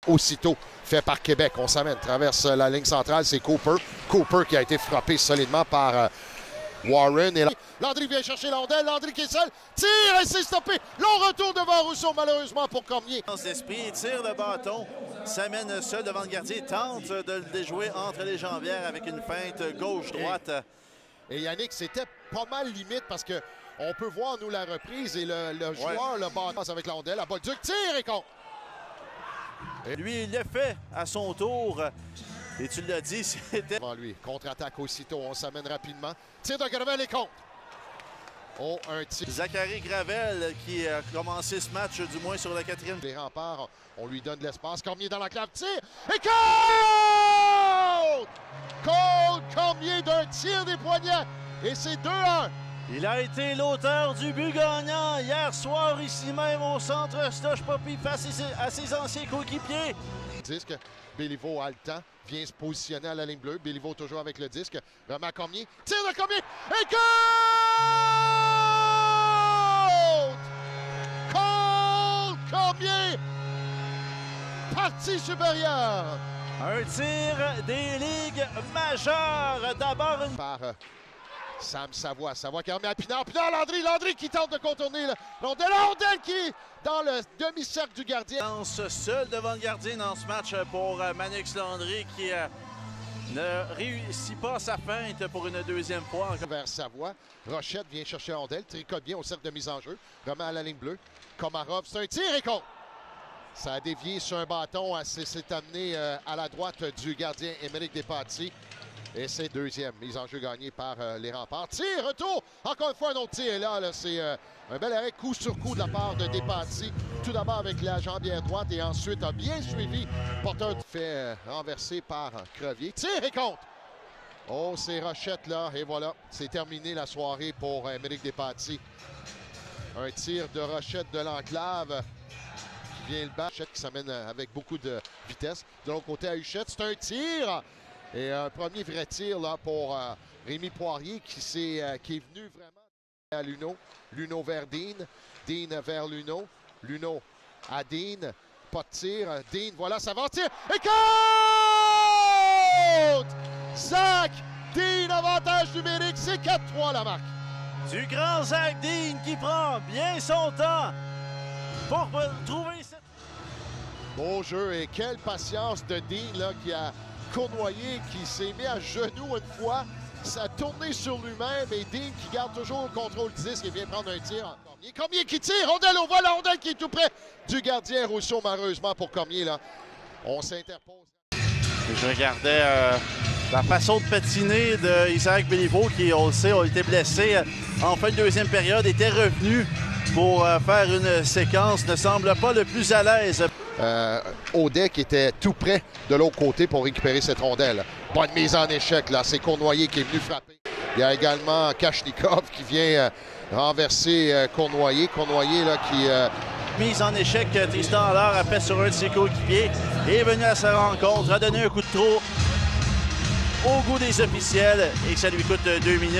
aussitôt fait par Québec. On s'amène, traverse la ligne centrale, c'est Cooper. Cooper qui a été frappé solidement par Warren. Et Landry vient chercher Landel, Landry qui est seul, tire et c'est stoppé. Long retour devant Rousseau, malheureusement pour Cormier. D'esprit, tire le bâton, s'amène seul devant le gardien, tente de le déjouer entre les jambières avec une feinte gauche-droite. Et Yannick, c'était pas mal limite parce que on peut voir, nous, la reprise et le joueur, le bâton avec Landel. La Bolduc tire et compte. Lui, il l'a fait à son tour. Et tu l'as dit, c'était... Devant lui, contre-attaque aussitôt, on s'amène rapidement. Tire de Gravel et compte. Oh, un tir. Zachary Gravel qui a commencé ce match, du moins sur la 4e. Les remparts, on lui donne de l'espace. Cormier dans la clave, tire et compte! Cole Cormier d'un tir des poignets. Et c'est 2-1. Il a été l'auteur du but gagnant hier soir, ici même au centre Stoche Poppy face à ses anciens coéquipiers. Disque, Béliveau a le temps, vient se positionner à la ligne bleue. Béliveau toujours avec le disque, remet à Cormier, tire de Cormier et compte! Cole Cormier, partie supérieure. Un tir des ligues majeures. D'abord par Sam Savoie. Savoie qui remet à Pinard. Pinard, Landry qui tente de contourner Landel qui est dans le demi-cercle du gardien. Lance seul devant le gardien dans ce match pour Manix Landry qui ne réussit pas sa feinte pour une deuxième fois. Vers Savoie. Rochette vient chercher Landel. Tricote bien au cercle de mise en jeu. Remet à la ligne bleue. Komarov, c'est un tir et compte. Ça a dévié sur un bâton. C'est amené à la droite du gardien Émeric Despatie. Et c'est deuxième mise en jeu gagnée par les remparts. Tir, retour, encore une fois un autre tir. Et là c'est un bel arrêt coup sur coup de la part de Despatie. Tout d'abord avec la jambière droite et ensuite a bien suivi. Porteur fait renverser par Crevier. Tir et compte. Oh, c'est Rochette là. Et voilà, c'est terminé la soirée pour Émeric Despatie. Un tir de Rochette de l'enclave qui vient le battre. Rochette qui s'amène avec beaucoup de vitesse. De l'autre côté à Huchette, c'est un tir. Et un premier vrai tir là, pour Rémi Poirier qui est venu vraiment à Luneau. Luneau vers Dean. Dean vers Luneau. Luneau à Dean. Pas de tir. Dean, voilà, ça va en tir. Et compte! Zach Dean, avantage numérique. C'est 4-3 la marque. Du grand Zach Dean qui prend bien son temps pour trouver cette... Beau jeu et quelle patience de Dean là, qui a Cournoyer qui s'est mis à genoux une fois. Ça a tourné sur lui-même et Dean qui garde toujours le contrôle du disque et vient prendre un tir en Cormier. Cormier qui tire, Rondel au vol, Rondel qui est tout près du gardien Rousseau, malheureusement pour Cormier. Là. On s'interpose. Je regardais la façon de patiner d'Isaac Béliveau qui, on le sait, a été blessé en fin de deuxième période, était revenu pour faire une séquence, ne semble pas le plus à l'aise. Audet qui était tout près de l'autre côté pour récupérer cette rondelle. Bonne mise en échec, là. C'est Cournoyer qui est venu frapper. Il y a également Kachnikov qui vient renverser Cournoyer. Cournoyer, là, qui... Mise en échec, Tristan Allard a fait sur un de ses coéquipiers et est venu à sa rencontre, a donné un coup de trop au goût des officiels et ça lui coûte 2 minutes.